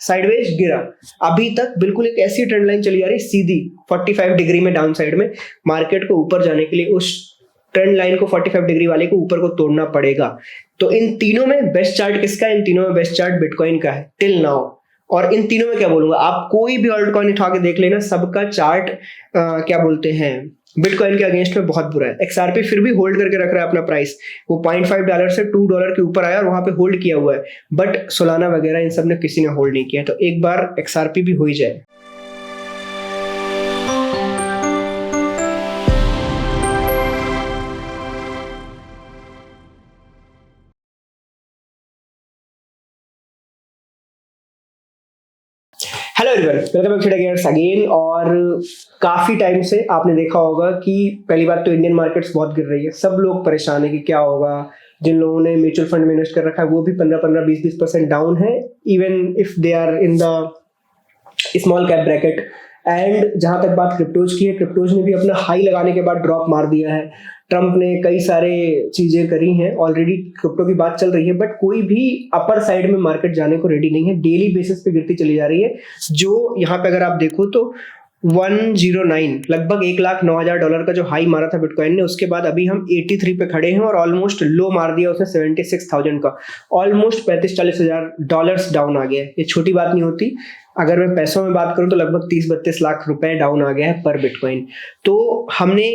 Sideways गिरा, अभी तक बिल्कुल एक ऐसी ट्रेंड लाइन चली आ रही सीधी 45 डिग्री में डाउन साइड में। मार्केट को ऊपर जाने के लिए उस ट्रेंड लाइन को 45 डिग्री वाले को ऊपर को तोड़ना पड़ेगा। तो इन तीनों में बेस्ट चार्ट किसका है? इन तीनों में बेस्ट चार्ट बिटकॉइन का है टिल नाउ। और इन तीनों में क्या बोलूंगा, आप कोई भी ऑल्ट कॉइन उठा के देख लेना, सबका चार्ट क्या बोलते हैं बिटकॉइन के अगेंस्ट में बहुत बुरा है। एक्सआरपी फिर भी होल्ड करके रख रहा है अपना प्राइस, वो $0.5 से $2 के ऊपर आया और वहां पे होल्ड किया हुआ है, बट सोलाना वगैरह इन सब ने किसी ने होल्ड नहीं किया। तो एक बार एक्सआरपी भी हो ही जाए। Hello everyone, welcome back again. और काफी टाइम से आपने देखा होगा कि पहली बात तो इंडियन मार्केट्स बहुत गिर रही है, सब लोग परेशान है कि क्या होगा। जिन लोगों ने म्यूचुअल फंड में इन्वेस्ट कर रखा है वो भी 15-15, 20-20% डाउन है, even if they are in the small cap bracket. And जहां तक बात क्रिप्टोज की है, क्रिप्टोज ने भी अपना हाई लगाने के बाद ड्रॉप मार दिया है। ट्रंप ने कई सारे चीजें करी हैं, ऑलरेडी क्रिप्टो की बात चल रही है, बट कोई भी अपर साइड में मार्केट जाने को रेडी नहीं है। डेली बेसिस पे गिरती चली जा रही है, जो यहाँ पे अगर आप देखो तो 109 लगभग $1,09,000 का जो हाई मारा था बिटकॉइन ने, उसके बाद अभी हम 83 पे खड़े हैं और ऑलमोस्ट लो मार दिया उसने 76,000 का। ऑलमोस्ट $35-40,000 डाउन आ गया है। ये छोटी बात नहीं होती। अगर मैं पैसों में बात करूं तो लगभग 30-32 लाख रुपए डाउन आ गया है पर बिटकॉइन। तो हमने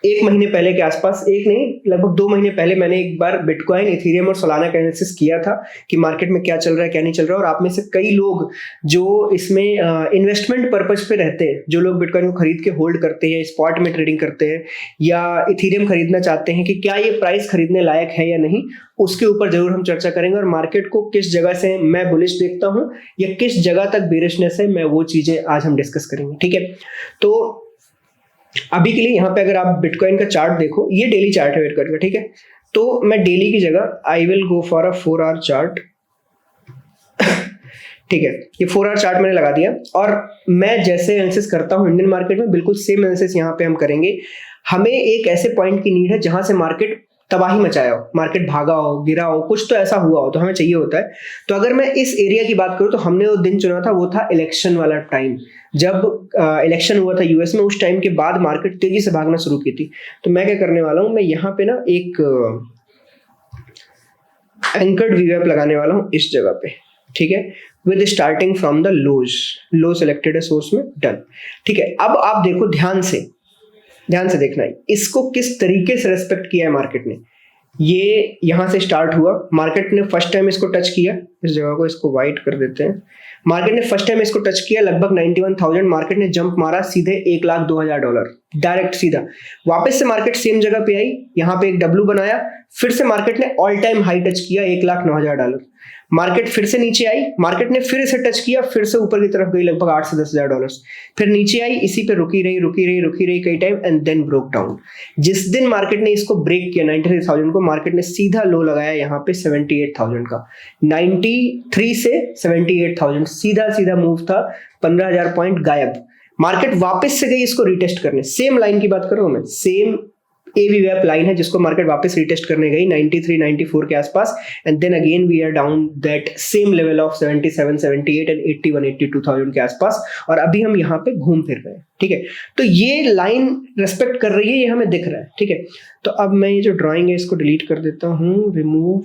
एक महीने पहले के आसपास, एक नहीं लगभग 2 महीने पहले मैंने एक बार बिटकॉइन, इथेरियम और सोलाना का एनालिसिस किया था कि मार्केट में क्या चल रहा है क्या नहीं चल रहा है। और आप में से कई लोग जो इसमें इन्वेस्टमेंट पर्पज पे रहते हैं, जो लोग बिटकॉइन को खरीद के होल्ड करते हैं, स्पॉट में ट्रेडिंग करते हैं या इथेरियम खरीदना चाहते हैं कि क्या ये प्राइस खरीदने लायक है या नहीं, उसके ऊपर जरूर हम चर्चा करेंगे। और मार्केट को किस जगह से मैं बुलिश देखता हूँ या किस जगह तक बेरिशनेस है, मैं वो चीजें आज हम डिस्कस करेंगे। ठीक है, तो अभी के लिए यहाँ पे अगर आप बिटकॉइन का चार्ट देखो, ये डेली चार्ट है बिटकॉइन का। ठीक है, तो मैं डेली की जगह I will go for a 4 our chart. ठीक है, ये 4 आवर चार्ट मैंने लगा दिया और मैं जैसे एनालिसिस करता हूँ इंडियन मार्केट में, बिल्कुल सेम एनालिसिस यहाँ पे हम करेंगे। हमें एक ऐसे पॉइंट की नीड है जहां से मार्केट तबाही मचाया हो, मार्केट भागा हो, गिरा हो, कुछ तो ऐसा हुआ हो, तो हमें चाहिए होता है। तो अगर मैं इस एरिया की बात करूं तो हमने वो दिन चुना था, वो था इलेक्शन वाला टाइम। जब इलेक्शन हुआ था यूएस में, उस टाइम के बाद मार्केट तेजी से भागना शुरू की थी। तो मैं क्या करने वाला हूं, मैं यहाँ पे ना एक एंकर्ड वीवैप लगाने वाला हूं इस जगह पे। ठीक है, with starting from the low selected है सोर्स में, डन। ठीक है, अब आप देखो ध्यान से देखना है इसको किस तरीके से रेस्पेक्ट किया है मार्केट ने। ये यहां से स्टार्ट हुआ, मार्केट ने फर्स्ट टाइम इसको टच किया, इस जगह को इसको वाइट कर देते हैं। मार्केट ने फर्स्ट टाइम इसको टच किया लगभग 91,000, मार्केट ने जंप मारा सीधे $1,02,000 डायरेक्ट सीधा। वापस से मार्केट सेम जगह पे आई, यहाँ पे एक डब्ल्यू बनाया, फिर से मार्केट ने ऑल टाइम हाई टच किया $1,09,000। मार्केट फिर से नीचे आई, मार्केट ने फिर इसे टच किया, फिर से ऊपर की तरफ गई लगभग $8,000 से $10,000, फिर नीचे आई, इसी पे रुकी रही कई time and then broke down. जिस दिन मार्केट ने इसको ब्रेक किया 93,000 को, मार्केट ने सीधा लो लगाया यहाँ पे 78,000 का। 93 से 78,000 सीधा मूव था, 15,000 पॉइंट गायब। मार्केट वापस से गई इसको रिटेस्ट करने, सेम लाइन की बात कर रहा हूं मैं, सेम AVWAP लाइन है जिसको मार्केट वापस रिटेस्ट करने गई 93, 94 के आसपास, and then again we are down that same level of 77, 78 and 81, 82,000 के आसपास, और अभी हम यहाँ पे घूम फिर रहे हैं। ठीक है, तो ये लाइन रेस्पेक्ट कर रही है, ये हमें दिख रहा है। ठीक है, तो अब मैं ये जो ड्राइंग है इसको डिलीट कर देता हूँ, रिमूव।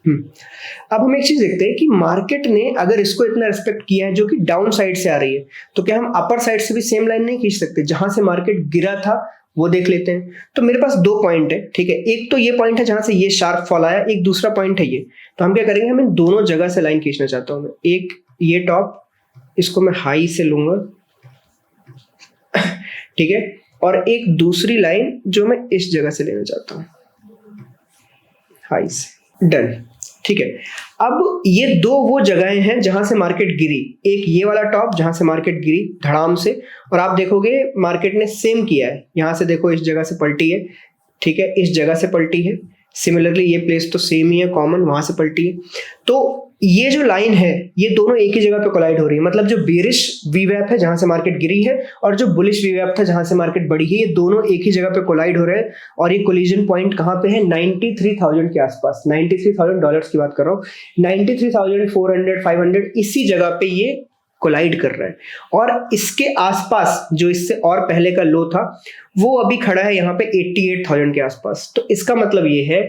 अब हम एक चीज देखते हैं कि मार्केट ने अगर इसको इतना रेस्पेक्ट किया है जो कि डाउन साइड से आ रही है, तो क्या हम अपर साइड से भी सेम लाइन नहीं खींच सकते? जहां से मार्केट गिरा था वो देख लेते हैं। तो मेरे पास 2 पॉइंट है। ठीक है, एक तो ये पॉइंट है जहां से ये शार्प फॉल आया, एक दूसरा पॉइंट है ये। तो हम क्या करेंगे, हम इन दोनों जगह से लाइन खींचना चाहता हूं मैं। एक ये टॉप, इसको मैं हाई से लूंगा, ठीक है, और एक दूसरी लाइन जो मैं इस जगह से लेना चाहता हूं, हाई से, डन। ठीक है, अब ये 2 वो जगहें हैं जहां से मार्केट गिरी। एक ये वाला टॉप जहां से मार्केट गिरी धड़ाम से, और आप देखोगे मार्केट ने सेम किया है, यहां से देखो इस जगह से पलटी है। ठीक है, इस जगह से पलटी है, सिमिलरली ये प्लेस तो सेम ही है, कॉमन, वहां से पलटी है। तो ये जो लाइन है ये दोनों एक ही जगह पे कोलाइड हो रही है, मतलब जो बेरिश वीवैप है जहां से मार्केट गिरी है और जो बुलिश वीवैप था जहां से मार्केट बढ़ी है, ये दोनों एक ही जगह पे कोलाइड हो रहे हैं। और ये कोलिजन पॉइंट कहां पे है? 93,000 के आसपास, $93,000 की बात कर रहा हूँ, 93,400 500 इसी जगह पे ये कोलाइड कर रहा है। और इसके आसपास जो इससे और पहले का लो था वो अभी खड़ा है यहाँ पे 88,000 के आसपास। तो इसका मतलब ये है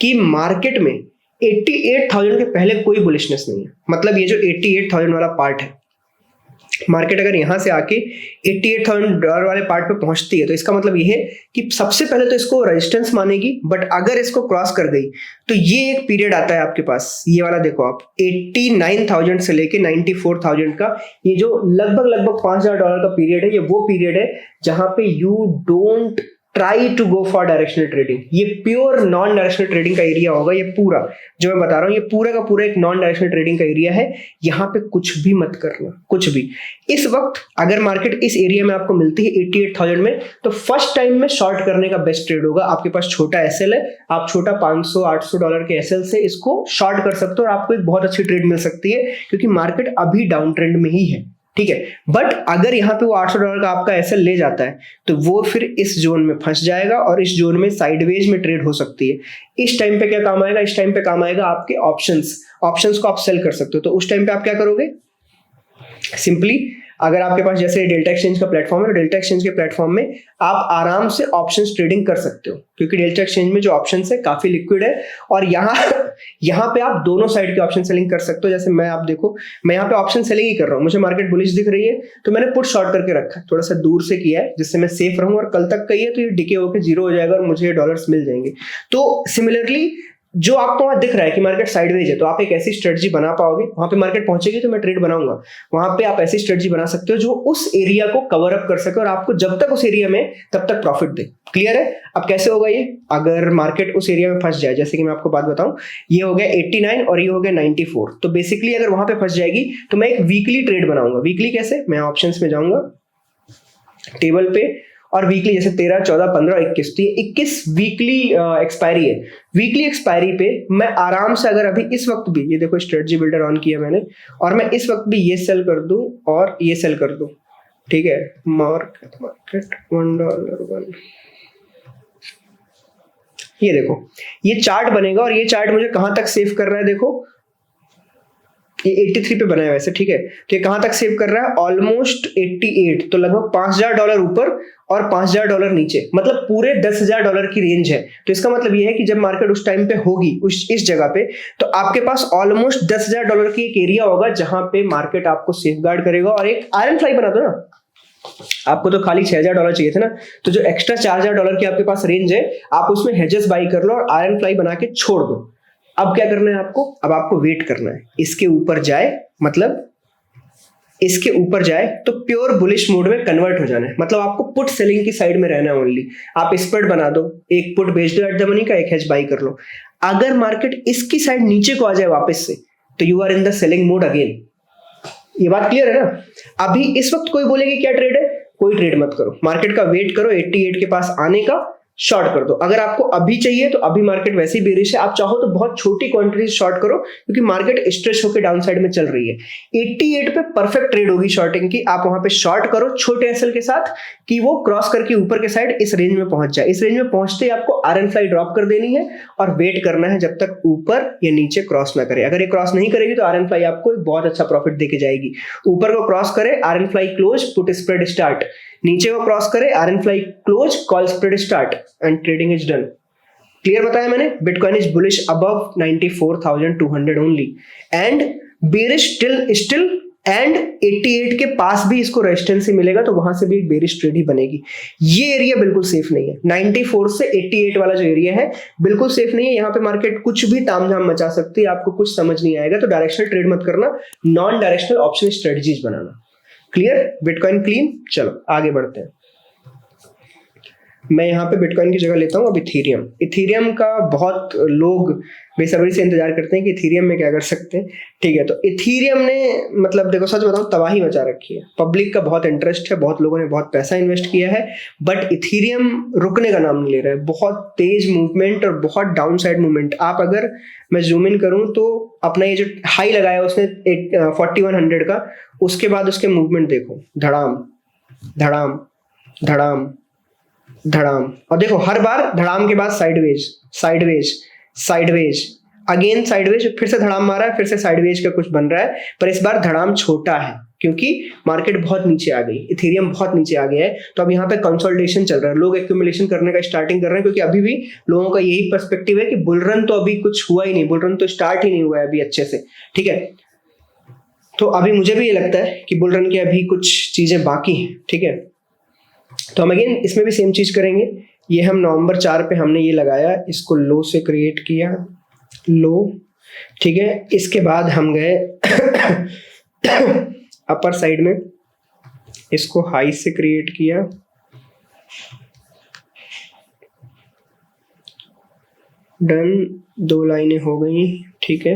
कि मार्केट में 88,000 के पहले कोई बुलिशनेस नहीं है। मतलब ये जो 88,000 वाला पार्ट है, मार्केट अगर यहां से आके $88,000 वाले पार्ट पे पहुंचती है तो इसका मतलब ये है कि सबसे पहले तो इसको रेजिस्टेंस मानेगी, बट अगर इसको क्रॉस कर गई तो ये एक पीरियड आता है आपके पास, ये वाला देखो आप, 89,000 से लेके 94,000 का, ये जो लगभग $5,000 का पीरियड है, ये वो पीरियड है जहां पे you don't try to go for directional trading. ये प्योर नॉन डायरेक्शनल ट्रेडिंग का एरिया होगा। ये पूरा जो मैं बता रहा हूँ ये पूरा का पूरा एक नॉन डायरेक्शनल ट्रेडिंग का एरिया है। यहाँ पे कुछ भी मत करना, कुछ भी। इस वक्त अगर मार्केट इस एरिया में आपको मिलती है 88,000 में, तो फर्स्ट टाइम में शॉर्ट करने का बेस्ट ट्रेड होगा। आपके पास छोटा एसएल है, आप छोटा $500-800 के एसएल से इसको शॉर्ट कर सकते हो और आपको एक बहुत अच्छी ट्रेड मिल सकती है, क्योंकि मार्केट अभी डाउन ट्रेंड में ही है, ठीक है। बट अगर यहाँ पे वो $800 का आपका एसएल ले जाता है तो वो फिर इस जोन में फंस जाएगा और इस जोन में साइडवेज में ट्रेड हो सकती है। इस टाइम पे क्या काम आएगा? इस टाइम पे काम आएगा आपके ऑप्शंस को आप सेल कर सकते हो। तो उस टाइम पे आप क्या करोगे? सिंपली अगर आपके पास जैसे डेल्टा एक्सचेंज का प्लेटफॉर्म है, तो डेल्टा एक्सचेंज के प्लेटफॉर्म में आप आराम से ऑप्शंस ट्रेडिंग कर सकते हो, क्योंकि डेल्टा एक्सचेंज में जो ऑप्शंस है काफी लिक्विड है और यहाँ पे आप दोनों साइड के ऑप्शन सेलिंग कर सकते हो। जैसे मैं, आप देखो, मैं यहाँ पे ऑप्शन सेलिंग ही कर रहा हूँ, मुझे मार्केट बुलिश दिख रही है तो मैंने पुट शॉर्ट करके रखा है, थोड़ा सा दूर से किया है जिससे मैं सेफ रहूं, और कल तक का ये तो ये डिके होकर जीरो हो जाएगा और मुझे डॉलर्स मिल जाएंगे। तो सिमिलरली जो आपको वहां दिख रहा है कि मार्केट साइडवेज है, तो आप एक ऐसी स्ट्रेटजी बना पाओगे, वहां पे मार्केट पहुंचेगी तो मैं ट्रेड बनाऊंगा, वहां पे आप ऐसी स्ट्रेटजी बना सकते हो जो उस एरिया को कवर अप कर सके और आपको जब तक उस एरिया में तब तक प्रॉफिट दे। क्लियर है? अब कैसे होगा ये? अगर मार्केट उस एरिया में फंस जाए, जैसे कि मैं आपको बात बताऊं, ये हो गया 89 और ये हो गया 94, तो बेसिकली अगर वहां पे फंस जाएगी तो मैं एक वीकली ट्रेड बनाऊंगा। वीकली कैसे? मैं ऑप्शंस में जाऊंगा, टेबल पे, और वीकली जैसे 13, 14, 15, 21, तो ये 21 वीकली एक्सपायरी है। वीकली एक्सपायरी पे मैं आराम से, अगर अभी इस वक्त भी, ये देखो स्ट्रेटजी बिल्डर ऑन किया मैंने, और मैं इस वक्त भी ये सेल कर दूं और ये सेल कर दूं, ठीक है, मार्केट $1, ये देखो ये चार्ट बनेगा और ये चार्ट मुझे कहां तक सेव कर रहा है? देखो ये 83 पे बना है वैसे, ठीक है, तो ये कहां तक सेव कर रहा है? ऑलमोस्ट 88, तो लगभग $5,000 ऊपर और $5,000 नीचे, मतलब पूरे $10,000 की रेंज है। तो इसका मतलब ये है कि जब मार्केट उस टाइम पे होगी इस जगह पे, तो आपके पास ऑलमोस्ट $10,000 की एक एरिया होगा जहां पे मार्केट आपको सेफ गार्ड करेगा। और एक आयरन फ्लाई बना दो ना, आपको तो खाली $6,000 चाहिए थे ना, तो जो एक्स्ट्रा $4,000 की आपके पास रेंज है, आप उसमें हेजेस बाई कर लो और आयरन फ्लाई बना के छोड़ दो। अब क्या करना है आपको? अब आपको वेट करना है, इसके ऊपर जाए, मतलब इसके ऊपर जाए तो प्योर बुलिश मोड में कन्वर्ट हो जाना है, मतलब आपको पुट सेलिंग की साइड में रहना है ओनली। आप स्प्रेड बना दो, एक पुट बेच दो एट द मनी का, एक हेज बाई कर लो। अगर मार्केट इसकी साइड नीचे को आ जाए वापस से, तो you are in the selling mode again. ये बात क्लियर है ना? अभी इस वक्त कोई बोलेगी क्या ट्रेड है? कोई ट्रेड मत करो, मार्केट का वेट करो 88 के पास आने का, शॉर्ट कर दो। अगर आपको अभी चाहिए तो अभी मार्केट वैसे ही बेरिश है, आप चाहो तो बहुत छोटी क्वांटिटी शॉर्ट करो, क्योंकि मार्केट स्ट्रेच होकर डाउन साइड में चल रही है। 88 पे परफेक्ट ट्रेड होगी शॉर्टिंग की, आप वहां पे शॉर्ट करो छोटे एसएल के साथ कि वो क्रॉस करके ऊपर के साइड इस रेंज में पहुंच जाए। इस रेंज में पहुंचते ही आपको आरएन फ्लाई ड्रॉप कर देनी है और वेट करना है जब तक ऊपर या नीचे क्रॉस ना करे। अगर ये क्रॉस नहीं करेगी तो आरएन फ्लाई आपको एक बहुत अच्छा प्रॉफिट देके जाएगी। ऊपर को क्रॉस करे, iron fly close, put spread start, नीचे को क्रॉस करे, iron fly close, call spread start and trading is done. Clear बताया मैंने? Bitcoin is bullish above 94,200 only and bearish still and 88 के पास भी इसको रेजिस्टेंस ही मिलेगा, तो वहां से भी एक बेरिश ट्रेड ही बनेगी। ये एरिया बिल्कुल सेफ नहीं है, 94 से 88 वाला जो एरिया है बिल्कुल सेफ नहीं है। यहाँ पे मार्केट कुछ भी तामझाम मचा सकती है, आपको कुछ समझ नहीं आएगा, तो डायरेक्शनल ट्रेड मत करना, नॉन डायरेक्शनल ऑप्शन स्ट्रेटजीज बनाना। क्लियर? Bitcoin clean. चलो आगे बढ़ते हैं। मैं यहाँ पे बिटकॉइन की जगह लेता हूँ अब इथीरियम। इथीरियम का बहुत लोग बेसब्री से इंतजार करते हैं कि इथीरियम में क्या कर सकते हैं। ठीक है, तो इथीरियम ने मतलब देखो सच बताऊं तबाही मचा रखी है। पब्लिक का बहुत इंटरेस्ट है, बहुत लोगों ने बहुत पैसा इन्वेस्ट किया है, बट इथीरियम रुकने का नाम नहीं ले रहा है। बहुत तेज मूवमेंट और बहुत डाउन साइड मूवमेंट। आप अगर मैं जूम इन करूं तो अपना ये जो हाई लगाया उसने 4100 का, उसके बाद उसके मूवमेंट देखो, धड़ाम धड़ाम धड़ाम धड़ाम, और देखो हर बार धड़ाम के बाद sideways sideways sideways, again sideways, फिर से धड़ाम मारा है, फिर से साइडवेज का कुछ बन रहा है, पर इस बार धड़ाम छोटा है क्योंकि मार्केट बहुत नीचे आ गई, इथेरियम बहुत नीचे आ गया है। तो अब यहाँ पे कंसोलिडेशन चल रहा है, लोग एक्यूमुलेशन करने का स्टार्टिंग कर रहे हैं, क्योंकि अभी भी लोगों का यही पर्सपेक्टिव है कि बुल रन तो अभी कुछ हुआ ही नहीं, बुल रन तो स्टार्ट ही नहीं हुआ है अभी अच्छे से। ठीक है, तो अभी मुझे भी ये लगता है कि बुल रन की अभी कुछ चीजें बाकी हैं। ठीक है, तो हम अगेन इसमें भी सेम चीज करेंगे। ये हम नवंबर 4 पे हमने ये लगाया, इसको लो से क्रिएट किया, लो। ठीक है, इसके बाद हम गए अपर साइड में, इसको हाई से क्रिएट किया, डन, 2 लाइनें हो गई। ठीक है,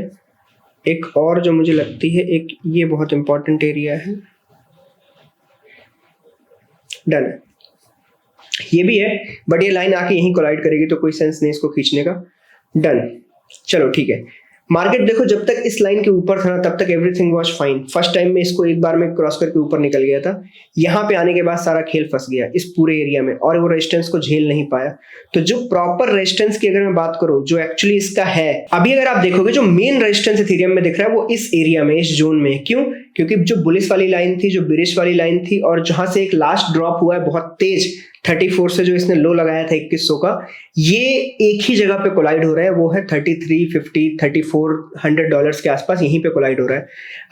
एक और जो मुझे लगती है, एक ये बहुत इंपॉर्टेंट एरिया है, डन है, ये भी है, बट ये लाइन आके यहीं कोलाइड करेगी तो कोई सेंस नहीं इसको खींचने का। डन, चलो ठीक है। मार्केट देखो जब तक इस लाइन के ऊपर था ना तब तक everything was fine. First time में इसको एक बार में क्रॉस करके ऊपर निकल गया था, यहाँ पे आने के बाद सारा खेल फंस गया इस पूरे एरिया में, और वो रेजिस्टेंस को झेल नहीं पाया। तो जो प्रॉपर रेजिस्टेंस की अगर मैं बात करूं, जो एक्चुअली इसका है, अभी अगर आप देखोगे जो मेन रेजिस्टेंस इथेरियम में दिख रहा है वो इस एरिया में, इस जोन में। क्यों? क्योंकि जो बुलिश वाली लाइन थी, जो बिरिश वाली लाइन थी, और जहां से एक लास्ट ड्रॉप हुआ है बहुत तेज 34 से जो इसने लो लगाया था 2100 का, ये एक ही जगह पे कोलाइड हो रहा है, वो है 3350 $3400 के आसपास, यहीं पे कोलाइड हो रहा है।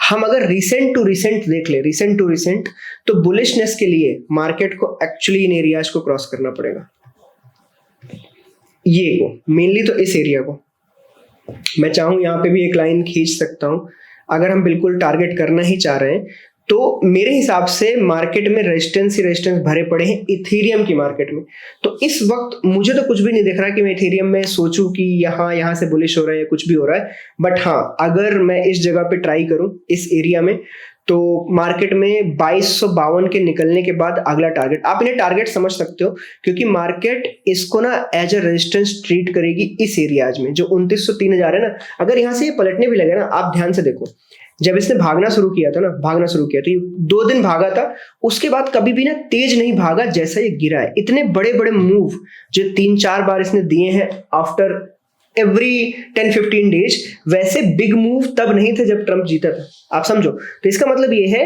हम अगर रिसेंट टू रिसेंट देख ले, रिसेंट टू रिसेंट, तो बुलिशनेस के लिए मार्केट को एक्चुअली इन एरियाज को क्रॉस करना पड़ेगा, ये को मेनली, तो इस एरिया को मैं चाहूं यहां पे भी एक लाइन खींच सकता हूं अगर हम बिल्कुल टारगेट करना ही चाह रहे हैं। तो मेरे हिसाब से मार्केट में रेजिस्टेंस ही रेजिस्टेंस भरे पड़े हैं इथेरियम की मार्केट में। तो इस वक्त मुझे तो कुछ भी नहीं दिख रहा कि मैं इथेरियम में सोचूं कि यहाँ से बुलिश हो रहा है या कुछ भी हो रहा है, बट हाँ अगर मैं इस जगह पे ट्राई करूं इस एरिया में, तो मार्केट में 2252 के निकलने के बाद अगला टारगेट, आप इन्हें टारगेट समझ सकते हो, क्योंकि मार्केट इसको ना एज अ रेजिस्टेंस ट्रीट करेगी इस एरियाज में, जो 2900 3000 है ना। अगर यहाँ से ये पलटने भी लगे ना, आप ध्यान से देखो, जब इसने भागना शुरू किया था तो ये 2 दिन भागा था, उसके बाद कभी भी ना तेज नहीं भागा जैसा ये गिरा है। इतने बड़े बड़े मूव जो 3-4 बार इसने दिए हैं आफ्टर एवरी 10-15 डेज, वैसे बिग मूव तब नहीं थे जब ट्रम्प जीता था, आप समझो। तो इसका मतलब ये है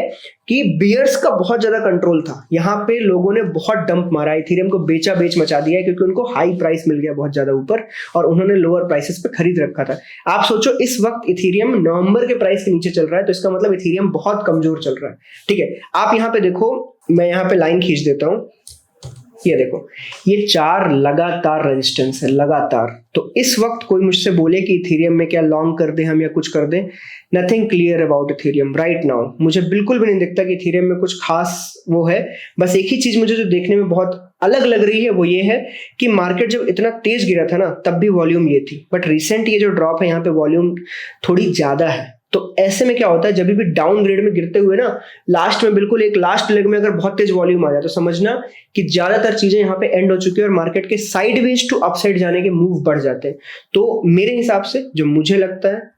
कि बियर्स का बहुत ज्यादा कंट्रोल था, यहाँ पे लोगों ने बहुत डंप मारा, इथेरियम को बेच मचा दिया है, क्योंकि उनको हाई प्राइस मिल गया बहुत ज्यादा ऊपर, और उन्होंने लोअर प्राइसेस पे खरीद रखा था। आप सोचो इस वक्त इथेरियम नवंबर के प्राइस के नीचे चल रहा है, तो इसका मतलब इथेरियम बहुत कमजोर चल रहा है। ठीक है, आप यहाँ पे देखो, मैं यहाँ पे लाइन खींच देता हूँ, ये देखो, ये 4 लगातार रेजिस्टेंस है, लगातार। तो इस वक्त कोई मुझसे बोले कि इथेरियम में क्या लॉन्ग कर दें हम या कुछ कर दें, nothing clear about Ethereum right now. मुझे बिल्कुल भी नहीं दिखता कि इथेरियम में कुछ खास वो है। बस एक ही चीज मुझे जो देखने में बहुत अलग लग रही है वो ये है कि मार्केट जब इतना तेज गिरा था ना तब भी वॉल्यूम ये थी, बट रिसेंट ये जो ड्रॉप है यहाँ पे वॉल्यूम थोड़ी ज्यादा है। तो ऐसे में क्या होता है, जब भी डाउन ग्रेड में गिरते हुए ना लास्ट में, बिल्कुल एक लास्ट लेग में अगर बहुत तेज वॉल्यूम आ जाए तो समझना कि ज्यादातर चीजें यहाँ पे एंड हो चुकी है और मार्केट के साइडवेज टू अपसाइड जाने के मूव बढ़ जाते हैं। तो मेरे हिसाब से जो मुझे लगता है,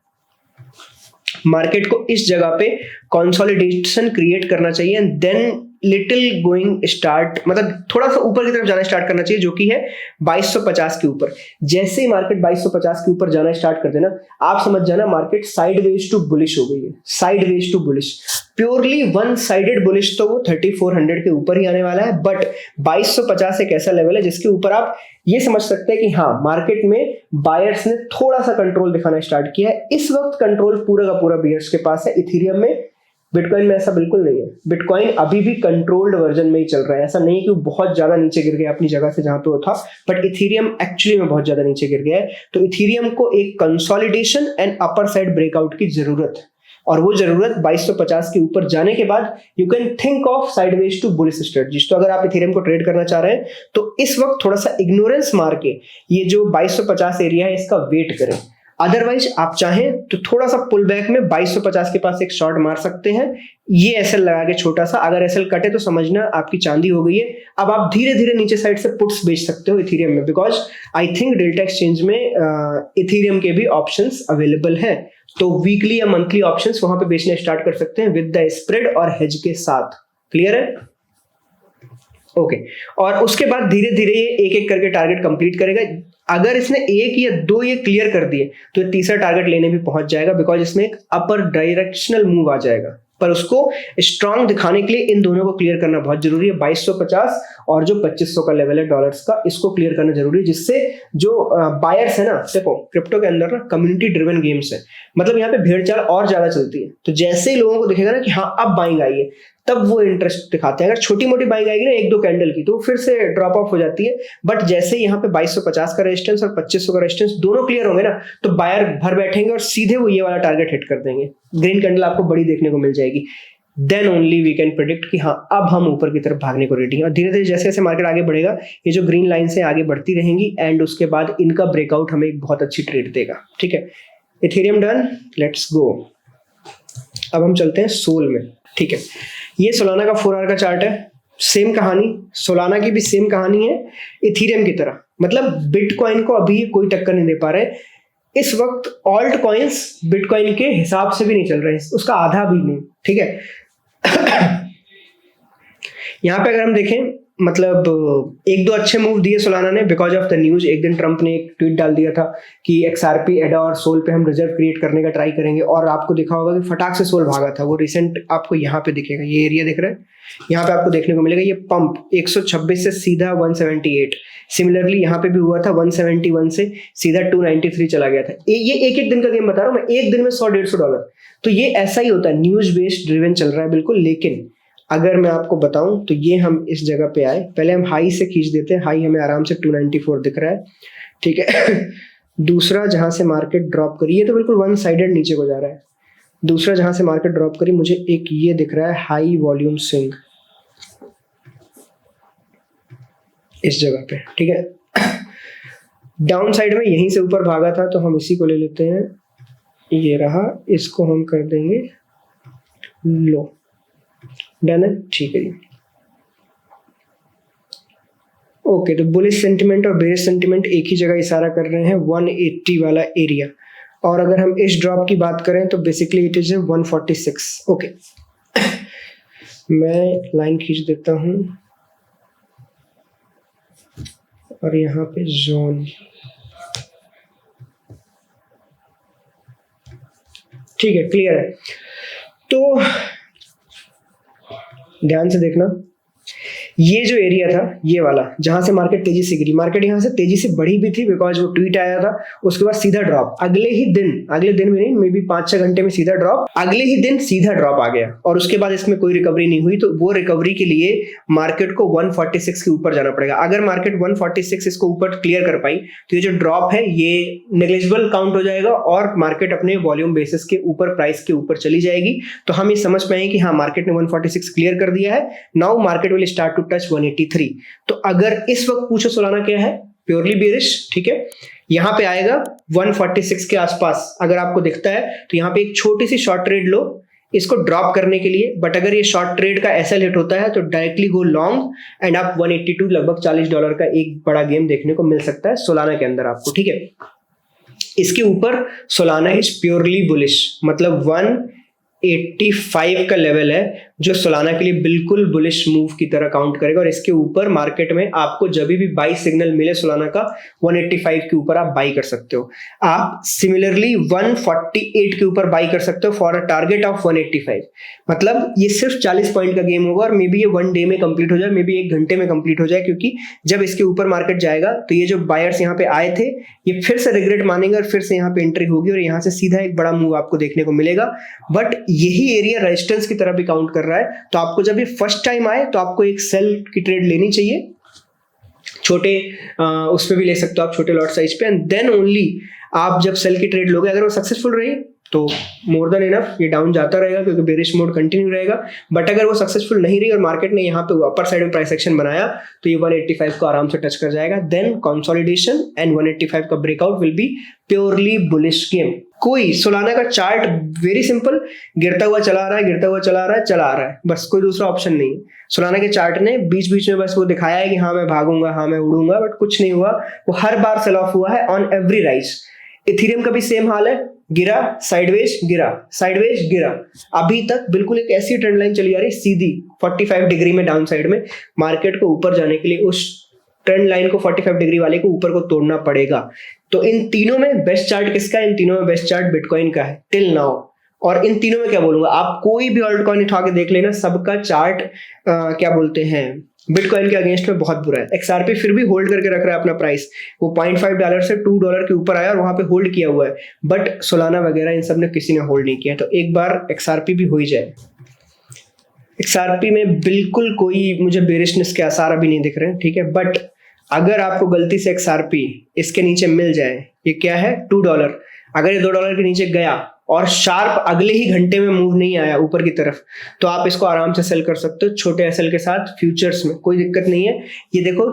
मार्केट को इस जगह पे कंसोलिडेशन क्रिएट करना चाहिए and then little going start, मतलब थोड़ा सा ऊपर की तरफ जाना स्टार्ट करना चाहिए, जो कि है 2250 के ऊपर। जैसे ही मार्केट 2250 के ऊपर जाना स्टार्ट कर देना, आप समझ जाना मार्केट साइडवेज टू बुलिश हो गई है, sideways to bullish, purely one sided bullish. तो वो 3400 के ऊपर ही आने वाला है, बट 2250 एक ऐसा लेवल है जिसके ऊपर आप ये समझ सकते हैं कि हाँ मार्केट में बायर्स ने थोड़ा सा कंट्रोल दिखाना स्टार्ट किया है। इस वक्त कंट्रोल पूरा का पूरा बायर्स के पास है। इथेरियम में, बिटकॉइन में ऐसा बिल्कुल नहीं है। बिटकॉइन अभी भी कंट्रोल्ड वर्जन में ही चल रहा है, ऐसा नहीं कि वो बहुत ज्यादा नीचे गिर गया अपनी जगह से जहां पे वो था, बट इथेरियम एक्चुअली में बहुत ज्यादा नीचे गिर गया है। तो इथेरियम को एक consolidation and upper side breakout की जरूरत है। और वो जरूरत 2250 के ऊपर जाने के बाद you can think of sideways to bullish strategies. तो अगर आप इथेरियम को ट्रेड करना चाह रहे हैं तो इस वक्त थोड़ा सा इग्नोरेंस मार के ये जो 2250 एरिया है इसका वेट करें। अदरवाइज आप चाहें तो थोड़ा सा पुल बैक में 2250 के पास एक शॉर्ट मार सकते हैं, ये एसएल लगा के छोटा सा। अगर एसएल कटे तो समझना आपकी चांदी हो गई है। अब आप धीरे धीरे नीचे साइड से पुट्स बेच सकते हो इथेरियम में, because I think delta exchange में इथेरियम के भी ऑप्शंस अवेलेबल हैं। तो वीकली या मंथली ऑप्शंस वहां पे बेचने स्टार्ट कर सकते हैं विद द स्प्रेड और हेज के साथ। क्लियर है? ओके और उसके बाद धीरे धीरे ये एक एक करके टारगेट कंप्लीट करेगा। अगर इसने एक या दो ये क्लियर कर दिए तो ये तीसरा टारगेट लेने भी पहुंच जाएगा, बिकॉज इसमें एक अपर डायरेक्शनल मूव आ जाएगा। पर उसको स्ट्रांग दिखाने के लिए इन दोनों को क्लियर करना बहुत जरूरी है। 2250 और जो 2500 का लेवल है डॉलर्स का, इसको क्लियर करना जरूरी है, जिससे जो बायर्स है ना, देखो क्रिप्टो के अंदर ना कम्युनिटी ड्रिवन गेम्स है, मतलब यहाँ पे भेड़ चाल और ज्यादा चलती है। तो जैसे ही लोगों को दिखेगा ना कि हाँ अब बाइंग आई है, तब वो इंटरेस्ट दिखाते हैं। अगर छोटी मोटी बाइंग आएगी ना एक दो कैंडल की, तो फिर से ड्रॉप ऑफ हो जाती है। बट जैसे यहाँ पे 2250 का रेजिस्टेंस और 2500 का रेजिस्टेंस दोनों क्लियर होंगे ना, तो बायर भर बैठेंगे और सीधे वो ये वाला टारगेट हिट कर देंगे। ग्रीन कैंडल आपको बड़ी देखने को मिल जाएगी। Then only we can predict कि हाँ अब हम ऊपर की तरफ भागने को रेडी हैं। और धीरे धीरे जैसे जैसे मार्केट आगे बढ़ेगा, ये जो ग्रीन लाइन से आगे बढ़ती रहेंगी एंड उसके बाद इनका ब्रेकआउट हमें एक बहुत अच्छी ट्रेड देगा। ठीक है, इथेरियम डन, लेट्स गो। अब हम चलते हैं सोल में। ठीक है, ये सोलाना का 4 आवर का चार्ट है। सेम कहानी, सोलाना की भी सेम कहानी है इथेरियम की तरह। मतलब बिटकॉइन को अभी कोई टक्कर नहीं दे पा रहे इस वक्त। ऑल्ट कॉइन्स बिटकॉइन के हिसाब से भी नहीं चल रहे, उसका आधा भी नहीं। ठीक है यहाँ पे अगर हम देखें, मतलब एक दो अच्छे मूव दिए सोलाना ने बिकॉज ऑफ द न्यूज। एक दिन ट्रंप ने एक ट्वीट डाल दिया था कि एक्सआरपी, एडा और सोल पे हम रिजर्व क्रिएट करने का ट्राई करेंगे, और आपको दिखा होगा कि फटाक से सोल भागा था। वो रिसेंट आपको यहाँ पे दिखेगा, ये एरिया दिख रहा है, यहाँ पे आपको देखने को मिलेगा ये पंप 126 से सीधा 178। सिमिलरली यहाँ पे भी हुआ था, 171 से सीधा 293 चला गया था। ये एक एक दिन का गेम बता रहा हूँ मैं, एक दिन में $100-150। तो ये ऐसा ही होता है, न्यूज बेस्ड ड्रिवन चल रहा है बिल्कुल। लेकिन अगर मैं आपको बताऊं तो ये हम इस जगह पे आए, पहले हम हाई से खींच देते हैं। हाई हमें आराम से 294 दिख रहा है। ठीक है दूसरा जहां से मार्केट ड्रॉप करी, ये तो बिल्कुल वन साइडेड नीचे को जा रहा है। दूसरा जहां से मार्केट ड्रॉप करी, मुझे एक ये दिख रहा है हाई वॉल्यूम स्विंग इस जगह पे। ठीक है डाउन साइड में यहीं से ऊपर भागा था, तो हम इसी को ले लेते हैं। ये रहा, इसको हम कर देंगे लो। डन है, ठीक है जी। ओके, तो बुलिश सेंटिमेंट और बेरिश सेंटिमेंट एक ही जगह इशारा कर रहे हैं, 180 वाला एरिया। और अगर हम इस ड्रॉप की बात करें तो बेसिकली इट इज 146। ओके मैं लाइन खींच देता हूं और यहाँ पे जोन। ठीक है, क्लियर है। तो ध्यान से देखना, ये जो एरिया था ये वाला जहां से मार्केट तेजी से गिरी, मार्केट यहां से तेजी से बढ़ी भी थी बिकॉज वो ट्वीट आया था। उसके बाद सीधा ड्रॉप, अगले दिन में नहीं, मे बी 5-6 घंटे में सीधा ड्रॉप, अगले ही दिन सीधा ड्रॉप आ गया और उसके बाद इसमें कोई रिकवरी नहीं हुई। तो वो रिकवरी के लिए मार्केट को 146 के ऊपर जाना पड़ेगा। अगर मार्केट 146 इसको ऊपर क्लियर कर पाई तो ये जो ड्रॉप है ये नेग्लिजिबल काउंट हो जाएगा और मार्केट अपने वॉल्यूम बेसिस के ऊपर, प्राइस के ऊपर चली जाएगी। तो हम ये समझ पाएंगे कि हाँ मार्केट ने 146 क्लियर कर दिया है। Now market will start to touch 183। तो अगर इस वक्त पूछो सोलाना क्या है, प्योरली बेरिश। ठीक है, यहां पे आएगा 146 के आसपास। अगर आपको दिखता है तो यहां पे एक छोटी सी शॉर्ट ट्रेड लो इसको ड्रॉप करने के लिए। बट अगर ये शॉर्ट ट्रेड का एसएल हिट होता है तो डायरेक्टली गो लॉन्ग एंड आप 182 लगभग $40 का एक बड़ा गेम देखने को मिल सकता है सोलाना के अंदर आपको। ठीक है, इसके ऊपर सोलाना इज प्योरली बुलिश, मतलब 185 का लेवल है जो सोलाना के लिए बिल्कुल बुलिश मूव की तरह काउंट करेगा। और इसके ऊपर मार्केट में आपको जब भी बाई सिग्नल मिले सोलाना का 185 के ऊपर आप बाई कर सकते हो। आप सिमिलरली 148 के ऊपर बाई कर सकते हो फॉर अ टारगेट ऑफ 185। मतलब ये सिर्फ 40 पॉइंट का गेम होगा और मे बी ये 1 डे में कंप्लीट हो जाए, मे बी 1 घंटे में कंप्लीट हो जाए, क्योंकि जब इसके ऊपर मार्केट जाएगा तो ये जो बायर्स यहाँ पे आए थे ये फिर से रिग्रेट मानेंगे और फिर से यहाँ पे एंट्री होगी और यहाँ से सीधा एक बड़ा मूव आपको देखने को मिलेगा। बट यही एरिया रेजिस्टेंस की तरह भी काउंट कर रहा है। तो आपको जब ये फर्स्ट टाइम आए तो आपको एक सेल की ट्रेड लेनी चाहिए, छोटे उस पे भी ले सकते हो आप, छोटे लॉट साइज पे। एंड देन ओनली आप जब सेल की ट्रेड लोगे, अगर वो सक्सेसफुल रही तो मोर देन इनफ ये डाउन जाता रहेगा क्योंकि बेरिश मोड कंटिन्यू रहेगा। बट अगर वो सक्सेसफुल नहीं रही और मार्केट ने यहाँ पे अपर साइड में प्राइस एक्शन बनाया तो ये 185 को आराम से टच कर जाएगा। देन कंसोलिडेशन एंड 185 का breakout will be purely bullish game. कोई सोलाना का चार्ट वेरी सिंपल, गिरता हुआ चला रहा है, गिरता हुआ चला रहा है, चला आ रहा है, बस कोई दूसरा ऑप्शन नहीं है। सोलाना के चार्ट ने बीच बीच में बस वो दिखाया है कि हाँ मैं भागूंगा, हाँ मैं उड़ूंगा, बट कुछ नहीं हुआ। वो हर बार सेल ऑफ हुआ है ऑन एवरी राइज। इथेरियम का भी सेम हाल है, गिरा साइडवेज गिरा साइडवेज गिरा। अभी तक बिल्कुल एक ऐसी ट्रेंड लाइन चली आ रही सीधी 45 डिग्री में डाउन साइड में। मार्केट को ऊपर जाने के लिए उस ट्रेंड लाइन को 45 डिग्री वाले को ऊपर को तोड़ना पड़ेगा। तो इन तीनों में बेस्ट चार्ट किसका है? इन तीनों में बेस्ट चार्ट बिटकॉइन का है टिल नाउ। और इन तीनों में क्या बोलूंगा, आप कोई भी ऑल्ट कॉइन उठा के देख लेना, सबका चार्ट क्या बोलते हैं बिटकॉइन के अगेंस्ट में बहुत बुरा है। एक्सआरपी फिर भी होल्ड करके रख रहा है अपना प्राइस, वो $0.5 से $2 के ऊपर आया और वहां पे होल्ड किया हुआ है। बट सोलाना वगैरह इन सब ने किसी ने होल्ड नहीं किया। तो एक बार एक्सआरपी भी हो ही जाए। एक्सआरपी में बिल्कुल कोई मुझे बेरिशनेस के आसार अभी नहीं दिख रहे हैं, ठीक है। बट अगर आपको गलती से एक्सआरपी इसके नीचे मिल जाए, ये क्या है $2, अगर ये $2 के नीचे गया और शार्प अगले ही घंटे में मूव नहीं आया ऊपर की तरफ, तो आप इसको आराम से सेल कर सकते हो छोटे एसएल के साथ फ्यूचर्स में, कोई दिक्कत नहीं है। ये देखो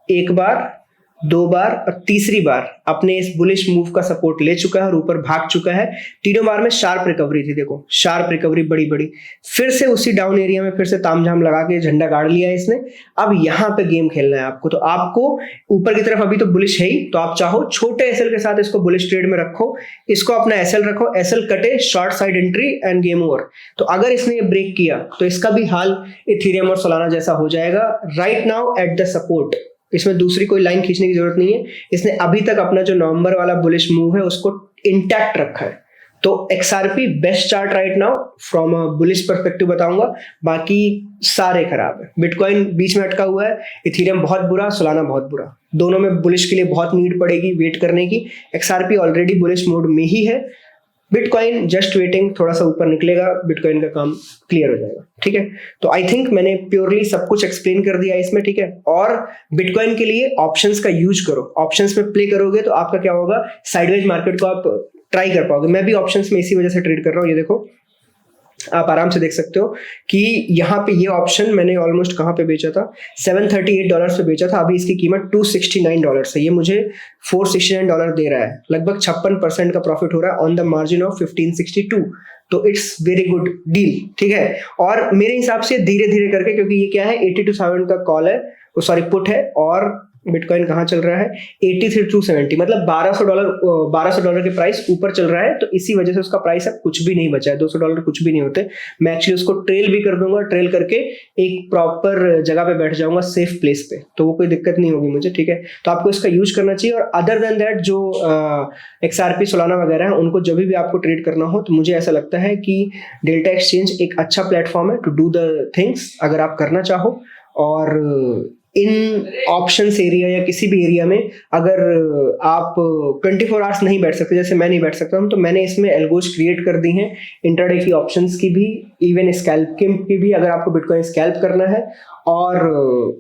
एक बार, दो बार और तीसरी बार अपने इस बुलिश मूव का सपोर्ट ले चुका है और ऊपर भाग चुका है। तीनों बार में शार्प रिकवरी थी, देखो शार्प रिकवरी बड़ी बड़ी। फिर से उसी डाउन एरिया में फिर से तामझाम लगा के झंडा गाड़ लिया है इसने। अब यहाँ पे गेम खेलना है आपको। तो आपको ऊपर की तरफ अभी तो बुलिश है ही, तो आप चाहो छोटे एसएल के साथ इसको बुलिश ट्रेड में रखो, इसको अपना एसएल रखो, एसएल कटे, short side entry end game over. तो अगर इसने ये ब्रेक किया तो इसका भी हाल इथेरियम और सोलाना जैसा हो जाएगा right now at the support. इसमें दूसरी कोई लाइन खींचने की जरूरत नहीं है। इसने अभी तक अपना जो नवंबर वाला बुलिश मूव है उसको इंटैक्ट रखा है। तो XRP best chart right now from a bullish perspective बताऊंगा, बाकी सारे खराब है। बिटकॉइन बीच में अटका हुआ है, इथेरियम बहुत बुरा, सोलाना बहुत बुरा। दोनों में बुलिश के लिए बहुत नीड पड़ेगी वेट करने की। एक्सआरपी ऑलरेडी बुलिश मोड में ही है, बिटकॉइन जस्ट वेटिंग, थोड़ा सा ऊपर निकलेगा, बिटकॉइन का काम क्लियर हो जाएगा, ठीक है। तो आई थिंक मैंने प्योरली सब कुछ एक्सप्लेन कर दिया इसमें, ठीक है। और बिटकॉइन के लिए ऑप्शंस का यूज करो, ऑप्शंस में प्ले करोगे तो आपका क्या होगा, साइडवेज मार्केट को आप ट्राई कर पाओगे। मैं भी ऑप्शंस में इसी वजह से ट्रेड कर रहा हूँ। ये देखो आप आराम से देख सकते हो कि यहाँ पे ये ऑप्शन मैंने ऑलमोस्ट कहाँ पे बेचा था, $738 पे बेचा था। अभी इसकी कीमत $269 है। ये मुझे $469 दे रहा है, लगभग 56% का प्रॉफिट हो रहा है ऑन द मार्जिन ऑफ 1562। तो इट्स वेरी गुड डील, ठीक है। और मेरे हिसाब से धीरे धीरे करके, क्योंकि ये क्या है 82,000 का कॉल है, सॉरी पुट है, और बिटकॉइन कहाँ चल रहा है 83,270, मतलब $1200 के प्राइस ऊपर चल रहा है। तो इसी वजह से उसका प्राइस अब कुछ भी नहीं बचा है, $200 कुछ भी नहीं होते। मैं एक्चुअली उसको ट्रेल भी कर दूंगा, ट्रेल करके एक प्रॉपर जगह पे बैठ जाऊंगा सेफ प्लेस पे, तो वो कोई दिक्कत नहीं होगी मुझे, ठीक है। तो आपको इसका यूज करना चाहिए। और अदर देन दैट जो एक्सआरपी सोलाना वगैरह है, उनको जब भी आपको ट्रेड करना हो तो मुझे ऐसा लगता है कि डेल्टा एक्सचेंज एक अच्छा प्लेटफॉर्म है टू डू द थिंग्स, अगर आप करना चाहो। और इन ऑप्शंस एरिया या किसी भी एरिया में अगर आप 24 आवर्स नहीं बैठ सकते, जैसे मैं नहीं बैठ सकता हूँ, तो मैंने इसमें एल्गोज क्रिएट कर दी हैं, इंट्राडे की ऑप्शंस की भी, इवन स्कैल्प की भी, अगर आपको बिटकॉइन स्कैल्प करना है। और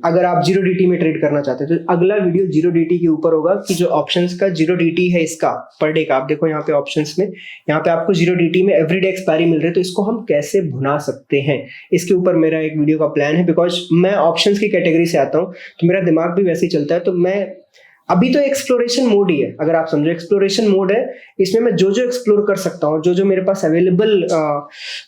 अगर आप 0DT में ट्रेड करना चाहते हैं तो अगला वीडियो 0DT के ऊपर होगा कि जो ऑप्शंस का 0DT है इसका पर डे का। आप देखो यहाँ पे ऑप्शंस में, यहाँ पे आपको 0DT में एवरीडे एक्सपायरी मिल रही है, तो इसको हम कैसे भुना सकते हैं, इसके ऊपर मेरा एक वीडियो का प्लान है। बिकॉज मैं ऑप्शंस की कैटेगरी से आता हूँ तो मेरा दिमाग भी वैसे ही चलता है। तो मैं अभी तो एक्सप्लोरेशन मोड ही है, अगर आप समझो एक्सप्लोरेशन मोड है, इसमें मैं जो जो एक्सप्लोर कर सकता हूँ, जो जो मेरे पास अवेलेबल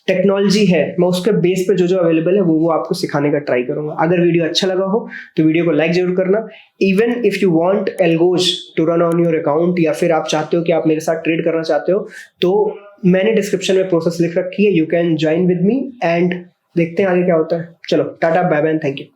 टेक्नोलॉजी है, मैं उसके बेस पे जो जो अवेलेबल है वो आपको सिखाने का ट्राई करूंगा। अगर वीडियो अच्छा लगा हो तो वीडियो को लाइक जरूर करना। Even if you want algos to run on your account, या फिर आप चाहते हो कि आप मेरे साथ ट्रेड करना चाहते हो, तो मैंने डिस्क्रिप्शन में प्रोसेस लिख रखी है, you can join with me and देखते हैं आगे क्या होता है। चलो tata, bye bye, thank you.